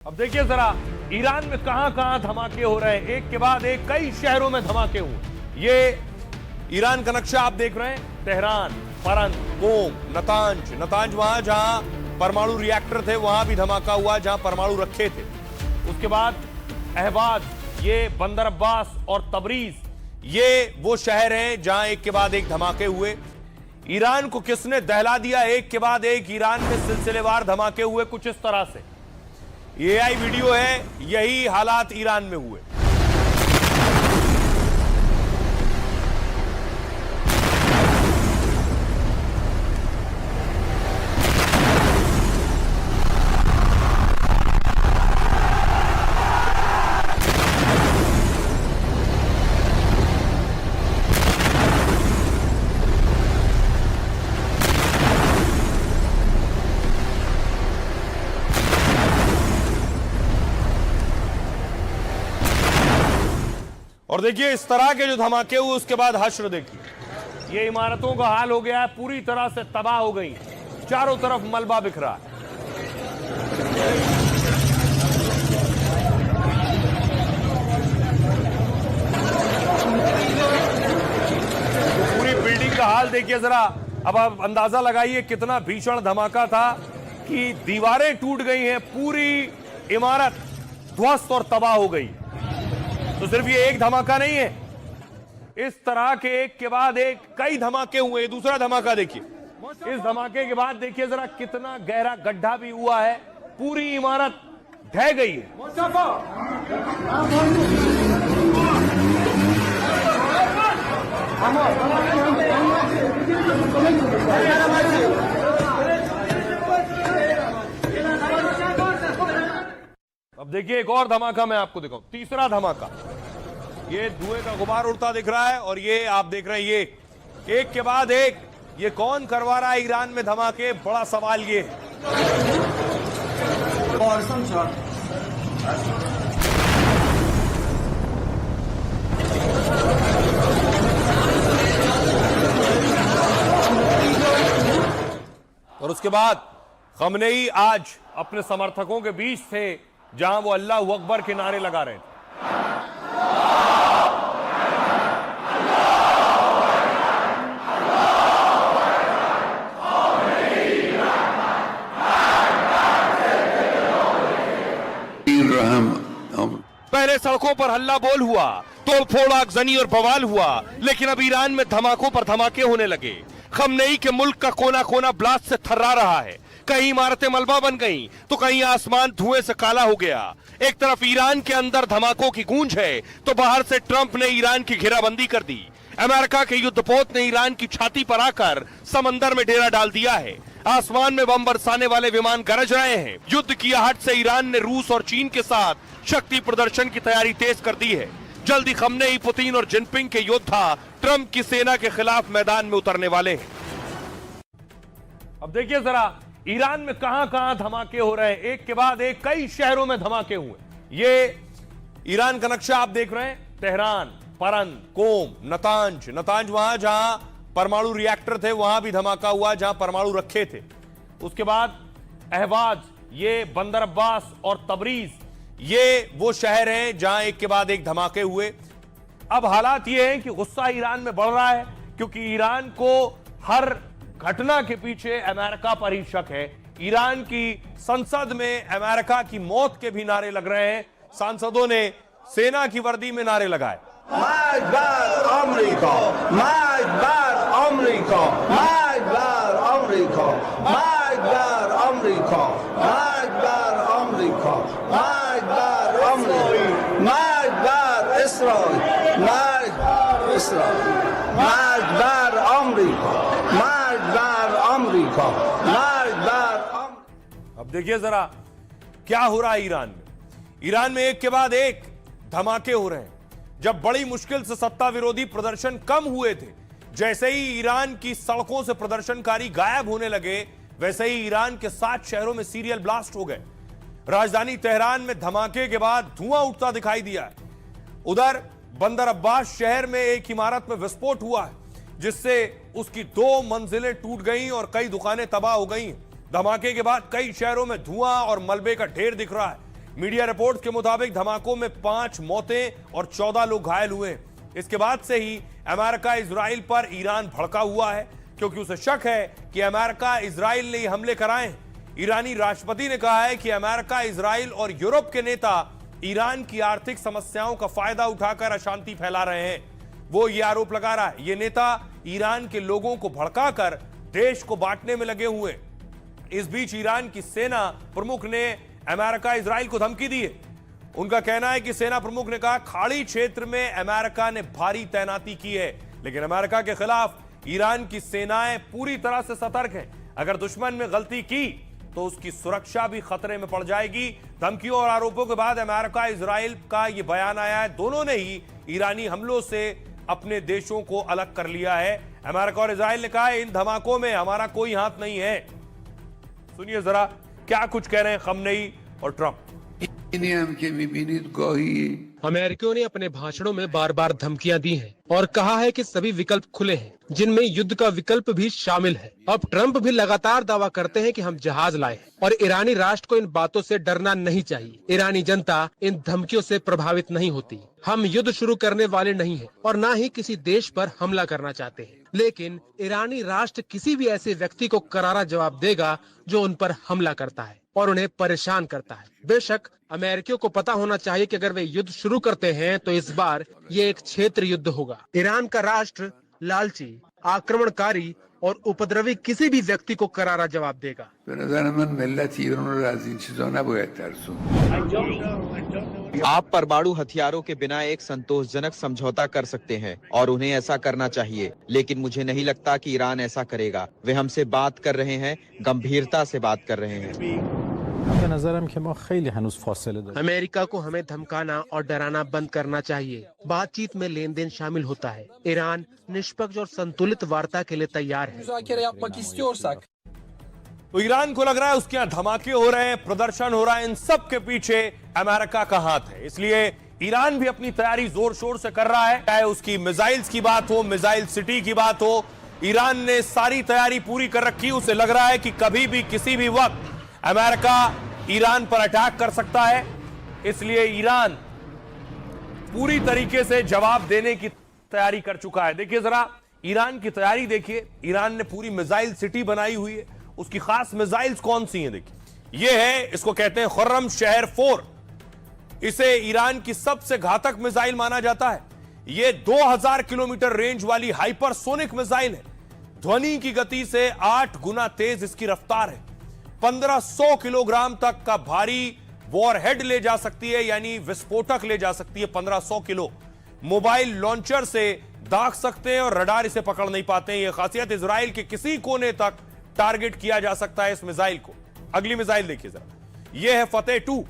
अब देखिए जरा ईरान में कहां कहां धमाके हो रहे हैं, एक के बाद एक कई शहरों में धमाके हुए। ये ईरान का नक्शा आप देख रहे हैं, तेहरान, परन, कोम, नतांज वहां जहां परमाणु रिएक्टर थे वहां भी धमाका हुआ जहां परमाणु रखे थे। उसके बाद अहवाज, ये बंदर अब्बास और तबरीज, ये वो शहर हैं जहां एक के बाद एक धमाके हुए। ईरान को किसने दहला दिया, एक के बाद एक ईरान में सिलसिलेवार धमाके हुए कुछ इस तरह से। एआई वीडियो है, यही हालात ईरान में हुए। और देखिए इस तरह के जो धमाके हुए उसके बाद हश्र देखिए। ये इमारतों का हाल हो गया है, पूरी तरह से तबाह हो गई, चारों तरफ मलबा बिखरा है। तो पूरी बिल्डिंग का हाल देखिए जरा। अब आप अंदाजा लगाइए कितना भीषण धमाका था कि दीवारें टूट गई हैं, पूरी इमारत ध्वस्त और तबाह हो गई। तो सिर्फ ये एक धमाका नहीं है, इस तरह के एक के बाद एक कई धमाके हुए। दूसरा धमाका देखिए, इस धमाके के बाद देखिए जरा कितना गहरा गड्ढा भी हुआ है, पूरी इमारत ढह गई है। अब देखिए एक और धमाका मैं आपको दिखाऊं, तीसरा धमाका। ये धुएं का गुबार उड़ता दिख रहा है और ये आप देख रहे हैं, ये एक के बाद एक। ये कौन करवा रहा है ईरान में धमाके, बड़ा सवाल ये है। और उसके बाद खमनेई आज अपने समर्थकों के बीच थे जहां वो अल्लाहू अकबर के नारे लगा रहे थे। पहले सड़कों पर हल्ला बोल हुआ, तोड़फोड़, आगजनी और बवाल हुआ, लेकिन अब ईरान में धमाकों पर धमाके होने लगे। खमनेई के मुल्क का कोना कोना ब्लास्ट से थर्रा रहा है। कहीं इमारतें मलबा बन गईं, तो कहीं आसमान धुएं से काला हो गया। एक तरफ ईरान के अंदर धमाकों की गूंज है, तो बाहर से ट्रंप ने ईरान की घेराबंदी कर दी। अमेरिका के युद्धपोत ने ईरान की छाती पर आकर समंदर में डेरा डाल दिया है। आसमान में बम बरसाने वाले विमान गरज रहे हैं। युद्ध की आहट से ईरान ने रूस और चीन के साथ शक्ति प्रदर्शन की तैयारी तेज कर दी है। जल्दी खमनेई, पुतिन और जिनपिंग के योद्धा ट्रंप की सेना के खिलाफ मैदान में उतरने वाले हैं। अब देखिए जरा ईरान में कहां कहां धमाके हो रहे हैं, एक के बाद एक कई शहरों में धमाके हुए। ये ईरान का नक्शा आप देख रहे हैं, तेहरान, परन, कोम, नतांज वहां जहां परमाणु रिएक्टर थे वहां भी धमाका हुआ जहां परमाणु रखे थे। उसके बाद अहवाज, ये बंदर अब्बास और तबरीज, ये वो शहर हैं जहां एक के बाद एक धमाके हुए। अब हालात ये हैं कि गुस्सा ईरान में बढ़ रहा है, क्योंकि ईरान को हर घटना के पीछे अमेरिका पर ही शक है। ईरान की संसद में अमेरिका की मौत के भी नारे लग रहे हैं। सांसदों ने सेना की वर्दी में नारे लगाए। अब देखिए जरा क्या हो रहा है ईरान में। ईरान में एक के बाद एक धमाके हो रहे हैं। जब बड़ी मुश्किल से सत्ता विरोधी प्रदर्शन कम हुए थे, जैसे ही ईरान की सड़कों से प्रदर्शनकारी गायब होने लगे, वैसे ही ईरान के 7 शहरों में सीरियल ब्लास्ट हो गए। राजधानी तेहरान में धमाके के बाद धुआं उठता दिखाई दिया है। उधर बंदर अब्बास शहर में एक इमारत में विस्फोट हुआ है, जिससे उसकी 2 मंजिलें टूट गईं और कई दुकानें तबाह हो गईं। धमाके के बाद कई शहरों में धुआं और मलबे का ढेर दिख रहा है। मीडिया रिपोर्ट्स के मुताबिक धमाकों में 5 मौतें और 14 लोग घायल हुए। इसके बाद से ही अमेरिका इजराइल पर ईरान भड़का हुआ है, क्योंकि उसे शक है कि अमेरिका इजराइल ने हमले कराए हैं। ईरानी राष्ट्रपति ने कहा है कि अमेरिका, इजराइल और यूरोप के नेता ईरान की आर्थिक समस्याओं का फायदा उठाकर अशांति फैला रहे हैं। वो ये आरोप लगा रहा है, ये नेता ईरान के लोगों को भड़काकर देश को बांटने में लगे हुए। इस बीच ईरान की सेना प्रमुख ने अमेरिका, इजराइल को धमकी दी है। उनका कहना है कि सेना प्रमुख ने कहा, खाड़ी क्षेत्र में अमेरिका ने भारी तैनाती की है, लेकिन अमेरिका के खिलाफ ईरान की सेनाएं पूरी तरह से सतर्क हैं। अगर दुश्मन ने गलती की तो उसकी सुरक्षा भी खतरे में पड़ जाएगी। धमकियों और आरोपों के बाद अमेरिका, इजराइल का यह बयान आया है। दोनों ने ही ईरानी हमलों से अपने देशों को अलग कर लिया है। अमेरिका और इजराइल ने कहा है, इन धमाकों में हमारा कोई हाथ नहीं है। सुनिए जरा क्या कुछ कह रहे हैं खमनेई और ट्रंप। अमेरिकियों ने अपने भाषणों में बार बार धमकियां दी हैं और कहा है कि सभी विकल्प खुले हैं, जिनमें युद्ध का विकल्प भी शामिल है। अब ट्रंप भी लगातार दावा करते हैं कि हम जहाज लाए हैं और ईरानी राष्ट्र को इन बातों से डरना नहीं चाहिए। ईरानी जनता इन धमकियों से प्रभावित नहीं होती। हम युद्ध शुरू करने वाले नहीं हैं और न ही किसी देश पर हमला करना चाहते हैं, लेकिन ईरानी राष्ट्र किसी भी ऐसे व्यक्ति को करारा जवाब देगा जो उन पर हमला करता है और उन्हें परेशान करता है। बेशक अमेरिकियों को पता होना चाहिए कि अगर वे युद्ध शुरू करते हैं तो इस बार ये एक क्षेत्र युद्ध होगा। ईरान का राष्ट्र लालची, आक्रमणकारी और उपद्रवी किसी भी व्यक्ति को करारा जवाब देगा। आप परमाणु हथियारों के बिना एक संतोषजनक समझौता कर सकते हैं और उन्हें ऐसा करना चाहिए, लेकिन मुझे नहीं लगता कि ईरान ऐसा करेगा। वे हमसे बात कर रहे हैं, गंभीरता से बात कर रहे हैं। अमेरिका को हमें धमकाना और डराना बंद करना चाहिए। बातचीत में लेन देन शामिल होता है। ईरान निष्पक्ष और संतुलित वार्ता के लिए तैयार है। तो ईरान को लग रहा है उसके यहाँ धमाके हो रहे हैं, प्रदर्शन हो रहा है, इन सब के पीछे अमेरिका का हाथ है। इसलिए ईरान भी अपनी तैयारी जोर शोर से कर रहा है। चाहे उसकी मिसाइल्स की बात हो, मिसाइल सिटी की बात हो, ईरान ने सारी तैयारी पूरी कर रखी। उसे लग रहा है कि कभी भी किसी भी वक्त अमेरिका ईरान पर अटैक कर सकता है। इसलिए ईरान पूरी तरीके से जवाब देने की तैयारी कर चुका है। देखिए जरा ईरान की तैयारी देखिए। ईरान ने पूरी मिसाइल सिटी बनाई हुई है। उसकी खास मिसाइल्स कौन सी हैं देखिए, ये है, इसको कहते हैं खुर्रम शहर 4। इसे ईरान की सबसे घातक मिसाइल माना जाता है। यह 2000 किलोमीटर रेंज वाली हाइपरसोनिक मिसाइल है। ध्वनि की गति से 8 गुना तेज इसकी रफ्तार है। 1500 किलोग्राम तक का भारी वॉरहेड ले जा सकती है, यानी विस्फोटक ले जा सकती है 1500 किलो। मोबाइल लॉन्चर से दाग सकते हैं और रडार इसे पकड़ नहीं पाते हैं। यह खासियत, इजराइल के किसी कोने तक टारगेट किया जा सकता है इस मिसाइल को। अगली मिसाइल देखिए जरा, यह है फतेह 2।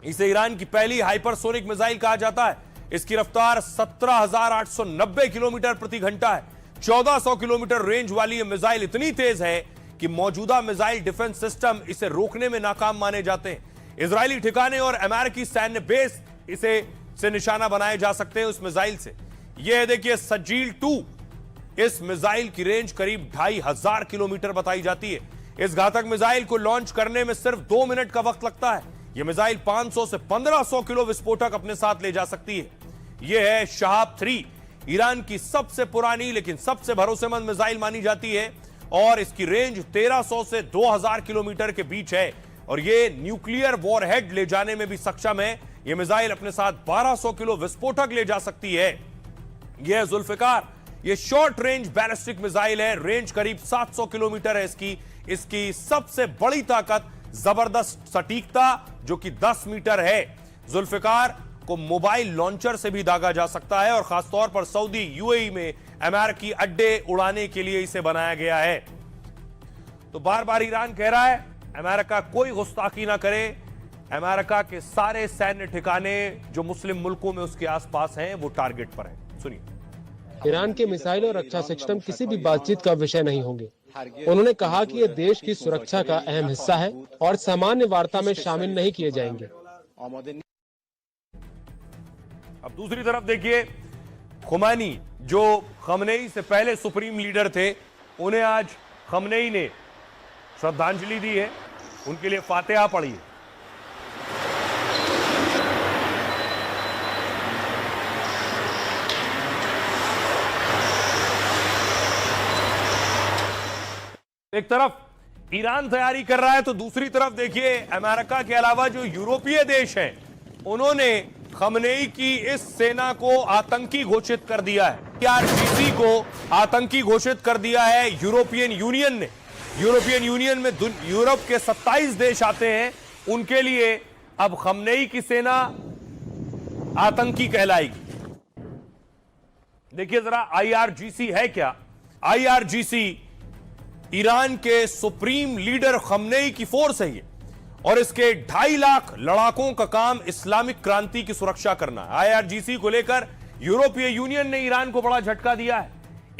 इसे ईरान की पहली हाइपरसोनिक मिसाइल कहा जाता है। इसकी रफ्तार 17,890 किलोमीटर प्रति घंटा है। 1400 किलोमीटर रेंज वाली यह मिसाइल इतनी तेज है कि मौजूदा मिसाइल डिफेंस सिस्टम इसे रोकने में नाकाम माने जाते हैं। इजरायली ठिकाने और अमेरिकी सैन्य बेस से निशाना बनाए जा सकते हैं उस मिसाइल से। यह देखिए सजील 2। इस मिसाइल की रेंज करीब 2500 किलोमीटर बताई जाती है। इस घातक मिसाइल को लॉन्च करने में सिर्फ 2 मिनट का वक्त लगता है। यह मिसाइल 500 से 1500 किलो विस्फोटक अपने साथ ले जा सकती है। यह है शहाब 3, ईरान की सबसे पुरानी लेकिन सबसे भरोसेमंद मिसाइल मानी जाती है और इसकी रेंज 1300 से 2000 किलोमीटर के बीच है और यह न्यूक्लियर वॉरहेड ले जाने में भी सक्षम है। यह मिसाइल अपने साथ 1200 किलो विस्फोटक ले जा सकती है। यह जुल्फिकार, यह शॉर्ट रेंज बैलिस्टिक मिसाइल है। रेंज करीब 700 किलोमीटर है इसकी सबसे बड़ी ताकत जबरदस्त सटीकता जो कि 10 मीटर है। जुल्फिकार को मोबाइल लॉन्चर से भी दागा जा सकता है और खासतौर पर सऊदी, यूएई में अमेरिकी अड्डे उड़ाने के लिए इसे बनाया गया है। तो बार बार ईरान कह रहा है अमेरिका कोई गुस्ताखी ना करे। अमेरिका के सारे सैन्य ठिकाने जो मुस्लिम मुल्कों में उसके आसपास हैं वो टारगेट पर हैं। सुनिए। ईरान के मिसाइल और रक्षा सिस्टम किसी भी बातचीत का विषय नहीं होंगे। उन्होंने कहा कि यह देश की सुरक्षा का अहम हिस्सा है और सामान्य वार्ता में शामिल नहीं किए जाएंगे। अब दूसरी तरफ देखिए, खुमैनी जो खमनेई से पहले सुप्रीम लीडर थे, उन्हें आज खमनेई ने श्रद्धांजलि दी है, उनके लिए फातिहा पढ़ी है। एक तरफ ईरान तैयारी कर रहा है तो दूसरी तरफ देखिए अमेरिका के अलावा जो यूरोपीय देश हैं उन्होंने खमनेई की इस सेना को आतंकी घोषित कर दिया है। आईआरजीसी को आतंकी घोषित कर दिया है यूरोपियन यूनियन ने। यूरोपियन यूनियन में यूरोप के 27 देश आते हैं, उनके लिए अब खमनेई की सेना आतंकी कहलाएगी। देखिए जरा आईआरजीसी है क्या। आईआरजीसी ईरान के सुप्रीम लीडर खमनेई की फोर्स है ये, और इसके 2.5 लाख लड़ाकों का काम इस्लामिक क्रांति की सुरक्षा करना है। आईआरजीसी को लेकर यूरोपीय यूनियन ने ईरान को बड़ा झटका दिया है।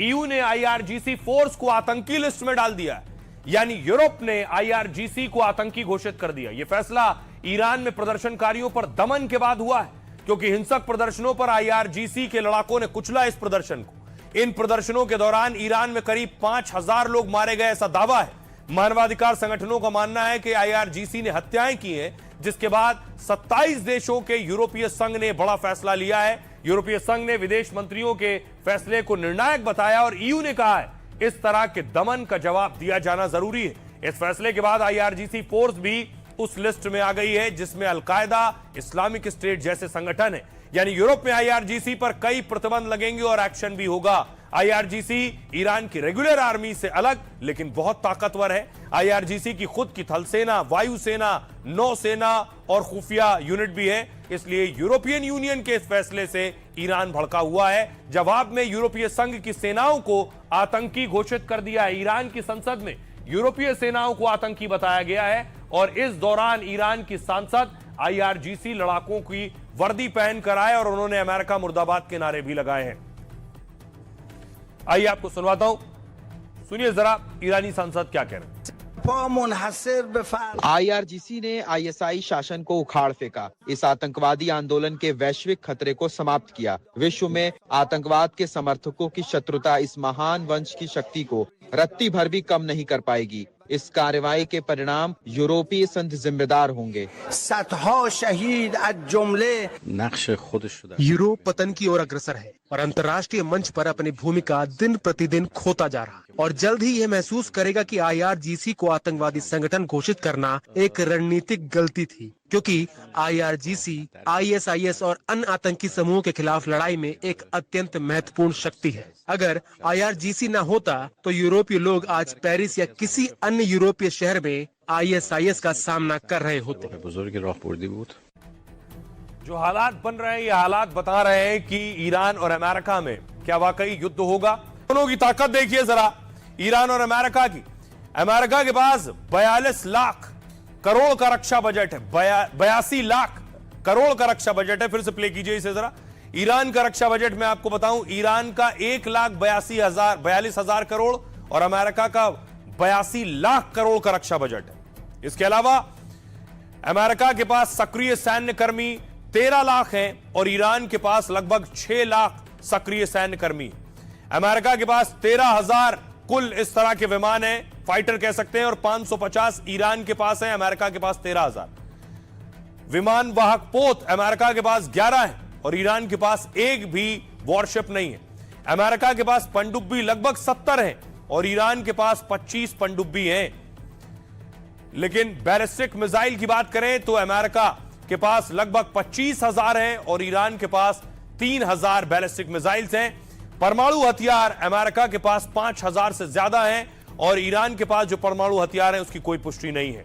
ईयू ने आईआरजीसी फोर्स को आतंकी लिस्ट में डाल दिया है, यानी यूरोप ने आईआरजीसी को आतंकी घोषित कर दिया। यह फैसला ईरान में प्रदर्शनकारियों पर दमन के बाद हुआ है, क्योंकि हिंसक प्रदर्शनों पर आईआरजीसी के लड़ाकों ने कुचला इस प्रदर्शन को। इन प्रदर्शनों के दौरान ईरान में करीब 5000 लोग मारे गए, ऐसा दावा है। मानवाधिकार संगठनों का मानना है कि आईआरजीसी ने हत्याएं की हैं, जिसके बाद 27 देशों के यूरोपीय संघ ने बड़ा फैसला लिया है। यूरोपीय संघ ने विदेश मंत्रियों के फैसले को निर्णायक बताया और ईयू ने कहा है इस तरह के दमन का जवाब दिया जाना जरूरी है। इस फैसले के बाद आईआरजीसी फोर्स भी उस लिस्ट में आ गई है जिसमें अलकायदा, इस्लामिक स्टेट जैसे संगठन है। यानी यूरोप में आईआरजीसी पर कई प्रतिबंध लगेंगे और एक्शन भी होगा। आईआरजीसी ईरान की रेगुलर आर्मी से अलग लेकिन बहुत ताकतवर है। आईआरजीसी की खुद की थल सेना, वायुसेना, नौसेना और खुफिया यूनिट भी है। इसलिए यूरोपियन यूनियन के इस फैसले से ईरान भड़का हुआ है। जवाब में यूरोपीय संघ की सेनाओं को आतंकी घोषित कर दिया है। ईरान की संसद में यूरोपीय सेनाओं को आतंकी बताया गया है और इस दौरान ईरान की सांसद आईआरजीसी लड़ाकों की वर्दी पहनकर आए और उन्होंने अमेरिका मुर्दाबाद के नारे भी लगाए हैं। आइए आपको सुनवाता हूं, सुनिए जरा ईरानी सांसद क्या कह रहे हैं। आईआरजीसी ने आईएसआई शासन को उखाड़ फेंका, इस आतंकवादी आंदोलन के वैश्विक खतरे को समाप्त किया। विश्व में आतंकवाद के समर्थकों की शत्रुता इस महान वंश की शक्ति को रत्ती भर भी कम नहीं कर पाएगी। इस कार्रवाई के परिणाम यूरोपीय संघ जिम्मेदार होंगे। यूरोप पतन की ओर अग्रसर है और अंतर्राष्ट्रीय मंच पर अपनी भूमिका दिन प्रतिदिन खोता जा रहा है और जल्द ही यह महसूस करेगा कि आईआरजीसी को आतंकवादी संगठन घोषित करना एक रणनीतिक गलती थी, क्योंकि आईआरजीसी आईएसआईएस और अन्य आतंकी समूहों के खिलाफ लड़ाई में एक अत्यंत महत्वपूर्ण शक्ति है। अगर आईआरजीसी न होता तो यूरोपीय लोग आज पेरिस या किसी अन्य यूरोपीय शहर में आईएसआईएस का सामना कर रहे होते। जो हालात बन रहे हैं, ये हालात बता रहे हैं कि ईरान और अमेरिका में क्या वाकई युद्ध होगा। दोनों की ताकत देखिए जरा, ईरान और अमेरिका की। अमेरिका के पास 42 लाख करोड़ का रक्षा बजट है, 82 लाख करोड़ का रक्षा बजट है। फिर से प्ले कीजिए इसे जरा। ईरान का रक्षा बजट मैं आपको बताऊं, ईरान का 1,42,000 करोड़ और अमेरिका का 82 लाख करोड़ का रक्षा बजट है। इसके अलावा अमेरिका के पास सक्रिय सैन्य कर्मी 13 लाख हैं और ईरान के पास लगभग 6 लाख सक्रिय सैन्य कर्मी। अमेरिका के पास 13,000 कुल इस तरह के विमान हैं, फाइटर कह सकते हैं, और 550 ईरान के पास है, अमेरिका के पास 13,000। विमान वाहक पोत अमेरिका के पास 11 है और ईरान के पास एक भी वॉरशिप नहीं है। अमेरिका के पास पनडुब्बी लगभग 70 हैं और ईरान के पास 25 पनडुब्बी हैं। लेकिन बैलिस्टिक मिसाइल की बात करें तो अमेरिका के पास लगभग 25,000 हैं और ईरान के पास 3,000 बैलिस्टिक मिसाइल्स हैं। परमाणु हथियार अमेरिका के पास 5,000 से ज्यादा हैं और ईरान के पास जो परमाणु हथियार हैं उसकी कोई पुष्टि नहीं है।